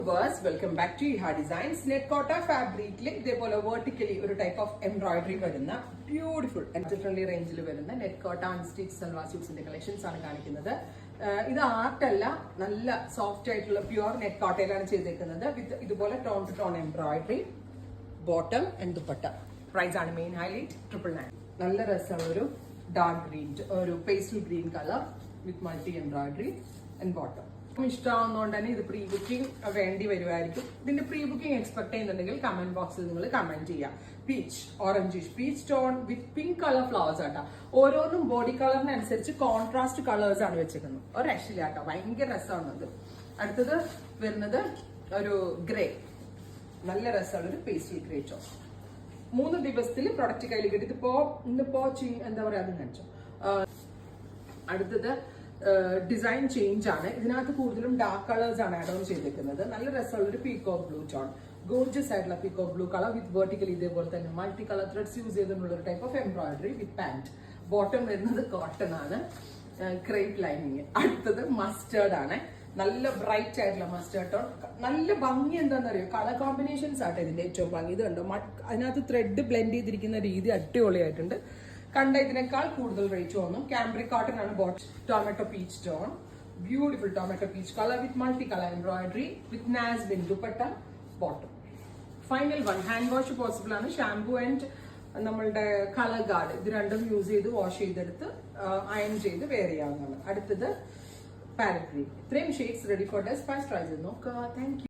Welcome back to Iha designs. Net Kota ഫാബ്രിക്കിൽ ഇതേപോലെ vertically ഒരു ടൈപ്പ് ഓഫ് എംബ്രോയിഡറി വരുന്ന ബ്യൂട്ടിഫുൾ ബഡ്ജറ്റ് ഫ്രണ്ട്ലി റേഞ്ചിൽ വരുന്ന നെറ്റ് കോട്ട അൺസ്റ്റിച്ച് സൽവാർ സ്യൂട്ട്സിന്റെ കളക്ഷൻസ് ആണ് കാണിക്കുന്നത്. ഇത് ആർട്ടല്ല, നല്ല സോഫ്റ്റ് ആയിട്ടുള്ള പ്യുവർ നെറ്റ് കോട്ടയിലാണ് ചെയ്തേക്കുന്നത്. വിത്ത് ഇതുപോലെ tone to tone embroidery, bottom and dupatta. Price ആണ് മെയിൻ ഹൈലൈറ്റ്, 999. നല്ല രസമുള്ള ഒരു ഡാർക്ക് ഗ്രീൻ, ഒരു pastel green colour with multi embroidery and bottom. ഇഷ്ടമാവുന്നതുകൊണ്ട് തന്നെ ഇത് പ്രീ ബുക്കിംഗ് വേണ്ടി വരുമായിരിക്കും. ഇതിന്റെ പ്രീ ബുക്കിംഗ് എക്സ്പെക്ട് ചെയ്യുന്നുണ്ടെങ്കിൽ കമന്റ് ബോക്സിൽ നിങ്ങൾ കമന്റ് ചെയ്യാം. Peach, orangish peach tone with pink colour flowers ആട്ടോ. ഓരോന്നും ബോഡി കളറിനനുസരിച്ച് കോൺട്രാസ്റ്റ് കളേഴ്സ് ആണ് വെച്ചിരിക്കുന്നത്. ഒരു രക്ഷയില്ല കേട്ടോ, ഭയങ്കര രസമാണ് അത്. അടുത്തത് വരുന്നത് ഒരു ഗ്രേ, നല്ല രസമുള്ള ഒരു പേസ്റ്റൽ ഗ്രേ ടോൺ. 3 ദിവസത്തിൽ പ്രൊഡക്റ്റ് കയ്യിൽ കിട്ടി. ഇന്നിപ്പോ എന്താ പറയാ, അത് കാണിച്ചു. അടുത്തത് ഡിസൈൻ ചേഞ്ച് ആണ്. ഇതിനകത്ത് കൂടുതലും ഡാർക്ക് കളേഴ്സ് ആണ് ആഡ് ഓൺ ചെയ്തിരിക്കുന്നത്. നല്ല രസമുള്ള ഒരു പീകോക്ക് ബ്ലൂ ടോൺ, ഗോർജസ് ആയിട്ടുള്ള പീകോക്ക് ബ്ലൂ കളർ വിത്ത് വെർട്ടിക്കലി ഇതേപോലെ തന്നെ മൾട്ടി കളർ ത്രെഡ്സ് യൂസ് ചെയ്തിട്ടുള്ള ഒരു type of embroidery with pant. Bottom വരുന്നത് കോട്ടൺ ആണ്, ക്രേപ്പ് ലൈനിങ്. അടുത്തത് മസ്റ്റേർഡ് ആണ്, നല്ല ബ്രൈറ്റ് ആയിട്ടുള്ള മസ്റ്റേർഡ് ടോൺ. നല്ല ഭംഗി എന്താണെന്നറിയോ, കളർ കോമ്പിനേഷൻസ് ആട്ടെ ഇതിന്റെ ഏറ്റവും ഭംഗി. ഇത് കണ്ടോ, അതിനകത്ത് ത്രെഡ് ബ്ലെൻഡ് ചെയ്തിരിക്കുന്ന രീതി അടിപൊളിയായിട്ടുണ്ട്. കണ്ട ഇതിനേക്കാൾ കൂടുതൽ റേറ്റ് തോന്നും. കാംബ്രിക് കോട്ടൺ ആണ് bottom. Tomato peach tone, beautiful tomato peach colour with multi colour embroidery with നാസ് ബിൻ dupatta, bottom. Final one, hand wash possible ആണ്. ഷാംപൂ ആൻഡ് നമ്മളുടെ കളർ ഗാർഡ് ഇത് രണ്ടും യൂസ് ചെയ്ത് വാഷ് ചെയ്തെടുത്ത് അയൺ ചെയ്ത് വെയർ ചെയ്യാവുന്നതാണ്. അടുത്തത് പാരറ്റ് ഗ്രീൻ. ഇത്രയും ഷെയ്ഡ്സ് റെഡി ഫോർ ഡെസ്. ഫസ്റ്റ് ട്രൈ ചെയ്ത് നോക്കുക. Thank U.